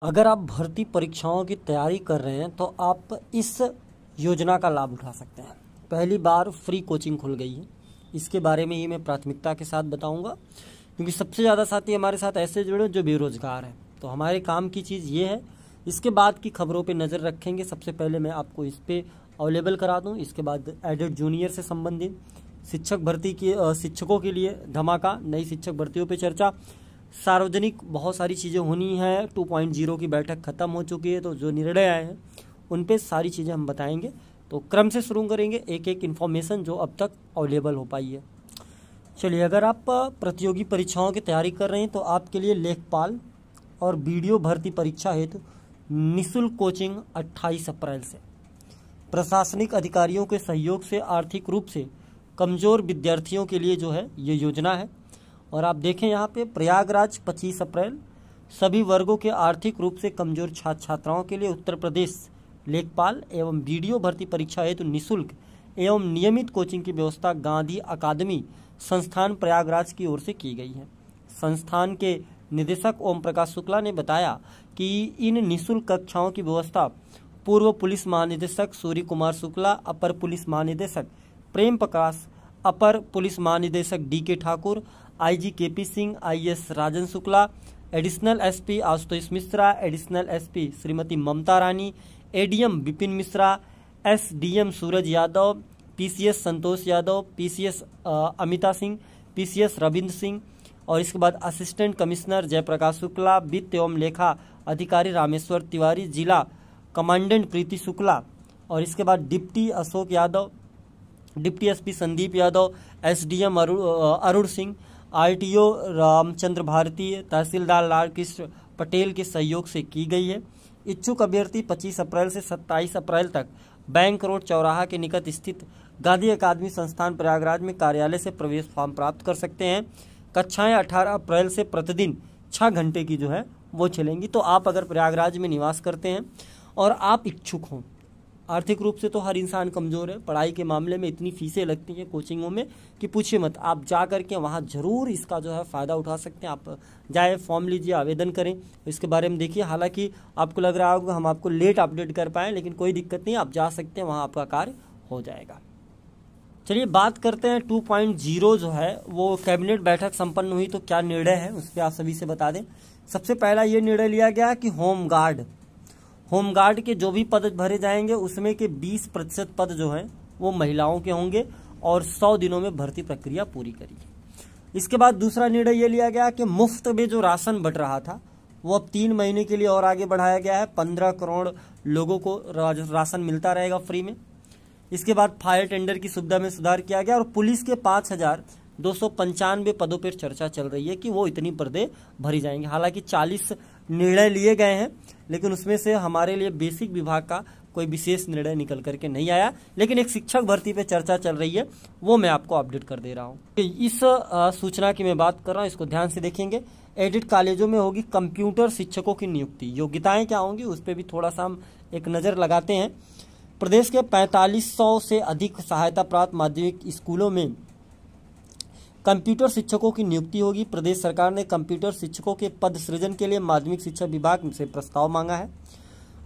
अगर आप भर्ती परीक्षाओं की तैयारी कर रहे हैं तो आप इस योजना का लाभ उठा सकते हैं। पहली बार फ्री कोचिंग खुल गई है, इसके बारे में ही मैं प्राथमिकता के साथ बताऊंगा, क्योंकि सबसे ज़्यादा साथी हमारे साथ ऐसे जुड़े जो बेरोजगार हैं। तो हमारे काम की चीज़ ये है, इसके बाद की खबरों पे नज़र रखेंगे। सबसे पहले मैं आपको इस पर अवेलेबल करा दूँ, इसके बाद एडेड जूनियर से संबंधित शिक्षक भर्ती की शिक्षकों के लिए धमाका, नई शिक्षक भर्तियों पर चर्चा, सार्वजनिक बहुत सारी चीज़ें होनी है। 2.0 की बैठक ख़त्म हो चुकी है, तो जो निर्णय आए हैं उन पे सारी चीज़ें हम बताएंगे। तो क्रम से शुरू करेंगे, एक एक इन्फॉर्मेशन जो अब तक अवेलेबल हो पाई है। चलिए, अगर आप प्रतियोगी परीक्षाओं की तैयारी कर रहे हैं तो आपके लिए लेखपाल और वीडियो भर्ती परीक्षा हेतु निःशुल्क कोचिंग 28 अप्रैल से प्रशासनिक अधिकारियों के सहयोग से आर्थिक रूप से कमज़ोर विद्यार्थियों के लिए जो है ये योजना है। और आप देखें यहाँ पे प्रयागराज 25 अप्रैल, सभी वर्गों के आर्थिक रूप से कमजोर छात्र छात्राओं के लिए उत्तर प्रदेश लेखपाल एवं वीडियो भर्ती परीक्षा हेतु निःशुल्क एवं नियमित कोचिंग की व्यवस्था गांधी अकादमी संस्थान प्रयागराज की ओर से की गई है। संस्थान के निदेशक ओम प्रकाश शुक्ला ने बताया कि इन निःशुल्क कक्षाओं की व्यवस्था पूर्व पुलिस महानिदेशक सूर्य कुमार शुक्ला, अपर पुलिस महानिदेशक प्रेम प्रकाश, अपर पुलिस महानिदेशक DK Thakur, IG KP Singh, IS Rajan Shukla, additional SP Ashutosh Mishra, additional SP Shrimati Mamta Rani, ADM Vipin Mishra, SDM Suraj Yadav, PCS Santosh Yadav, PCS Amita Singh, PCS Ravindra Singh, और इसके बाद असिस्टेंट कमिश्नर जयप्रकाश शुक्ला, वित्त एवं लेखा अधिकारी रामेश्वर तिवारी, जिला कमांडेंट प्रीति शुक्ला, और इसके बाद deputy Ashok Yadav, deputy SP Sandeep Yadav, SDM Arun Singh, RTO Ramchandra Bharati, तहसीलदार लालकृष्ण पटेल के सहयोग से की गई है। इच्छुक अभ्यर्थी 25 अप्रैल से 27 अप्रैल तक बैंक रोड चौराहा के निकट स्थित गांधी अकादमी संस्थान प्रयागराज में कार्यालय से प्रवेश फॉर्म प्राप्त कर सकते हैं। कक्षाएं 18 अप्रैल से प्रतिदिन 6 घंटे की जो है वो चलेंगी। तो आप अगर प्रयागराज में निवास करते हैं और आप इच्छुक हों, आर्थिक रूप से तो हर इंसान कमज़ोर है, पढ़ाई के मामले में इतनी फीसें लगती हैं कोचिंगों में कि पूछिए मत। आप जा करके वहाँ ज़रूर इसका जो है फ़ायदा उठा सकते हैं। आप जाए, फॉर्म लीजिए, आवेदन करें, इसके बारे में देखिए। हालांकि आपको लग रहा होगा हम आपको लेट अपडेट कर पाएँ, लेकिन कोई दिक्कत नहीं, आप जा सकते हैं, वहाँ आपका कार्य हो जाएगा। चलिए बात करते हैं 2.0 जो है वो कैबिनेट बैठक संपन्न हुई, तो क्या निर्णय है उस पर आप सभी से बता दें। सबसे पहला ये निर्णय लिया गया कि होमगार्ड के जो भी पद भरे जाएंगे उसमें के 20% पद जो हैं वो महिलाओं के होंगे और 100 दिनों में भर्ती प्रक्रिया पूरी करेगी। इसके बाद दूसरा निर्णय ये लिया गया कि मुफ्त में जो राशन बंट रहा था वो अब 3 महीने के लिए और आगे बढ़ाया गया है। 15 करोड़ लोगों को राशन मिलता रहेगा फ्री में। इसके बाद फायर टेंडर की सुविधा में सुधार किया गया और पुलिस के 5295 पदों पर चर्चा चल रही है कि वो इतनी पदे भरी जाएंगे। हालांकि 40 निर्णय लिए गए हैं, लेकिन उसमें से हमारे लिए बेसिक विभाग का कोई विशेष निर्णय निकल करके नहीं आया, लेकिन एक शिक्षक भर्ती पे चर्चा चल रही है, वो मैं आपको अपडेट कर दे रहा हूँ। इस सूचना की मैं बात कर रहा हूँ, इसको ध्यान से देखेंगे। एडेड कॉलेजों में होगी कंप्यूटर शिक्षकों की नियुक्ति, योग्यताएं क्या होंगी उस पर भी थोड़ा सा हम एक नज़र लगाते हैं। प्रदेश के 4500 से अधिक सहायता प्राप्त माध्यमिक स्कूलों में कंप्यूटर शिक्षकों की नियुक्ति होगी। प्रदेश सरकार ने कंप्यूटर शिक्षकों के पद सृजन के लिए माध्यमिक शिक्षा विभाग से प्रस्ताव मांगा है।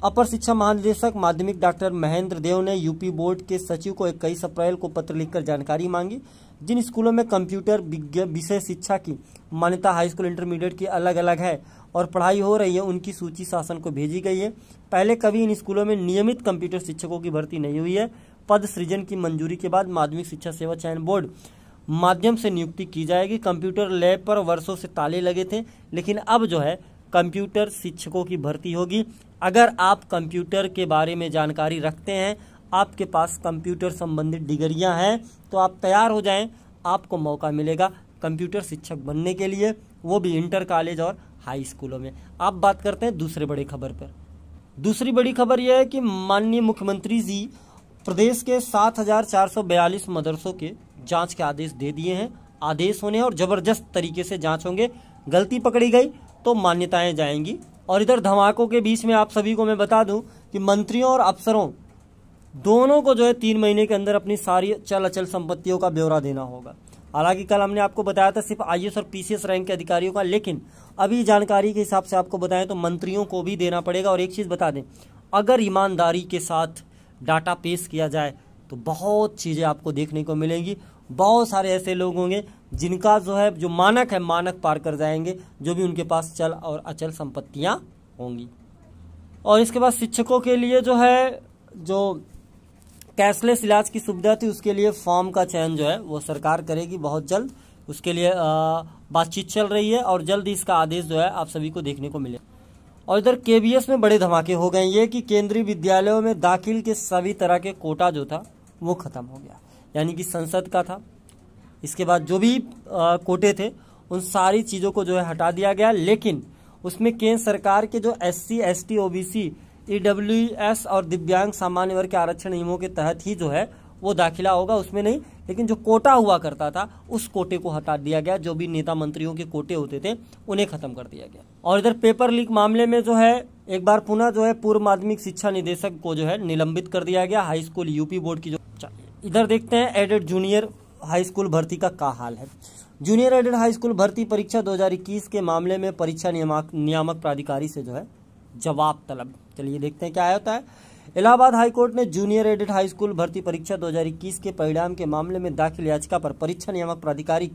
अपर शिक्षा महानिदेशक माध्यमिक डॉक्टर महेंद्र देव ने यूपी बोर्ड के सचिव को 21 अप्रैल को पत्र लिखकर जानकारी मांगी। जिन स्कूलों में कंप्यूटर विषय शिक्षा की मान्यता हाई स्कूल इंटरमीडिएट की अलग अलग है और पढ़ाई हो रही है, उनकी सूची शासन को भेजी गई है। पहले कभी इन स्कूलों में नियमित कंप्यूटर शिक्षकों की भर्ती नहीं हुई है। पद सृजन की मंजूरी के बाद माध्यमिक शिक्षा सेवा चयन बोर्ड माध्यम से नियुक्ति की जाएगी। कंप्यूटर लैब पर वर्षों से ताले लगे थे, लेकिन अब जो है कंप्यूटर शिक्षकों की भर्ती होगी। अगर आप कंप्यूटर के बारे में जानकारी रखते हैं, आपके पास कंप्यूटर संबंधित डिग्रियां हैं, तो आप तैयार हो जाएं, आपको मौका मिलेगा कंप्यूटर शिक्षक बनने के लिए, वो भी इंटर कॉलेज और हाई स्कूलों में। आप बात करते हैं दूसरे बड़ी खबर पर। दूसरी बड़ी खबर यह है कि माननीय मुख्यमंत्री जी प्रदेश के 7442 मदरसों के जांच के आदेश दे दिए हैं। आदेश होने और ज़बरदस्त तरीके से जांच होंगे, गलती पकड़ी गई तो मान्यताएं जाएंगी। और इधर धमाकों के बीच में आप सभी को मैं बता दूं कि मंत्रियों और अफसरों दोनों को जो है 3 महीने के अंदर अपनी सारी चल अचल संपत्तियों का ब्यौरा देना होगा। हालांकि कल हमने आपको बताया था सिर्फ आईएएस और पीसीएस रैंक के अधिकारियों का, लेकिन अभी जानकारी के हिसाब से आपको बताएं तो मंत्रियों को भी देना पड़ेगा। और एक चीज़ बता दें, अगर ईमानदारी के साथ डाटा पेश किया जाए तो बहुत चीज़ें आपको देखने को मिलेंगी। बहुत सारे ऐसे लोग होंगे जिनका जो मानक है, मानक पार कर जाएंगे, जो भी उनके पास चल और अचल संपत्तियां होंगी। और इसके बाद शिक्षकों के लिए जो कैशलेस इलाज की सुविधा थी, उसके लिए फॉर्म का चयन वो सरकार करेगी बहुत जल्द। उसके लिए बातचीत चल रही है और जल्द ही इसका आदेश आप सभी को देखने को मिले। और इधर केबीएस में बड़े धमाके हो गए ये कि केंद्रीय विद्यालयों में दाखिल के सभी तरह के कोटा जो था वो खत्म हो गया, यानी कि संसद का था, इसके बाद जो भी कोटे थे उन सारी चीज़ों को हटा दिया गया। लेकिन उसमें केंद्र सरकार के जो SC, ST, OBC, EWS और दिव्यांग सामान्य वर्ग के आरक्षण नियमों के तहत ही वो दाखिला होगा, उसमें नहीं। लेकिन जो कोटा हुआ करता था उस कोटे को हटा दिया गया, जो भी नेता मंत्रियों के कोटे होते थे उन्हें खत्म कर दिया गया। और इधर पेपर लीक मामले में एक बार पुनः पूर्व माध्यमिक शिक्षा निदेशक को निलंबित कर दिया गया, हाई स्कूल यूपी बोर्ड की इधर देखते हैं एडेड जूनियर हाई स्कूल भर्ती का क्या हाल है। जूनियर एडेड हाई स्कूल भर्ती परीक्षा 2021 के मामले में परीक्षा नियामक प्राधिकारी से जवाब तलब। चलिए देखते हैं क्या होता है। इलाहाबाद हाईकोर्ट ने जूनियर एडेड हाई स्कूल भर्ती परीक्षा 2021 के परिणाम के मामले में दाखिल याचिका पर परीक्षा नियामक प्राधिकारी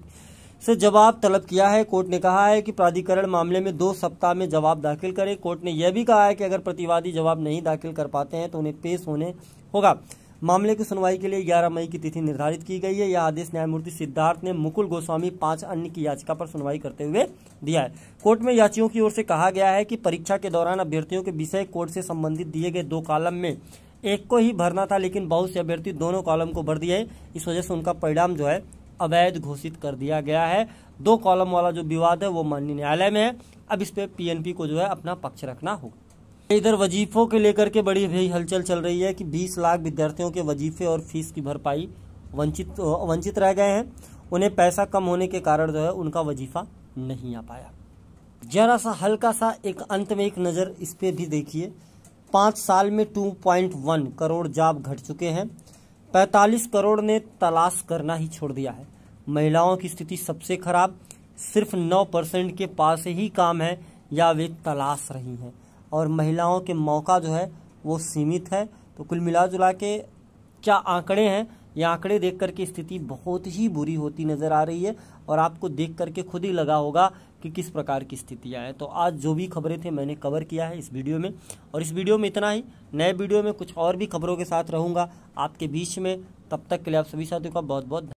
से जवाब तलब किया है। कोर्ट ने कहा है कि प्राधिकरण मामले में 2 सप्ताह में जवाब दाखिल करे। कोर्ट ने यह भी कहा है कि अगर प्रतिवादी जवाब नहीं दाखिल कर पाते हैं तो उन्हें पेश होने होगा। मामले की सुनवाई के लिए 11 मई की तिथि निर्धारित की गई है। यह आदेश न्यायमूर्ति सिद्धार्थ ने मुकुल गोस्वामी 5 अन्य की याचिका पर सुनवाई करते हुए दिया है। कोर्ट में याचियों की ओर से कहा गया है कि परीक्षा के दौरान अभ्यर्थियों के विषय कोड से संबंधित दिए गए 2 कॉलम में एक को ही भरना था, लेकिन बहुत से अभ्यर्थी दोनों कॉलम को भर दिए। इस वजह से उनका परिणाम अवैध घोषित कर दिया गया है। 2 कॉलम वाला जो विवाद है वो माननीय न्यायालय में है। अब इस पे PNP को अपना पक्ष रखना होगा। इधर वजीफों के लेकर के बड़ी भी हलचल चल रही है कि 20 लाख विद्यार्थियों के वजीफे और फीस की भरपाई वंचित रह गए हैं। उन्हें पैसा कम होने के कारण उनका वजीफा नहीं आ पाया। जरा सा हल्का सा एक अंत में एक नज़र इस पे भी देखिए। 5 साल में 2.1 करोड़ जॉब घट चुके हैं। 45 करोड़ ने तलाश करना ही छोड़ दिया है। महिलाओं की स्थिति सबसे खराब, सिर्फ 9% के पास ही काम है या वे तलाश रही हैं, और महिलाओं के मौका वो सीमित है। तो कुल मिला जुला के क्या आंकड़े हैं, ये आंकड़े देख करके स्थिति बहुत ही बुरी होती नज़र आ रही है और आपको देख करके खुद ही लगा होगा कि किस प्रकार की स्थितियां हैं। तो आज जो भी खबरें थे मैंने कवर किया है इस वीडियो में, और इस वीडियो में इतना ही। नए वीडियो में कुछ और भी खबरों के साथ रहूँगा आपके बीच में। तब तक के लिए आप सभी साथियों का बहुत बहुत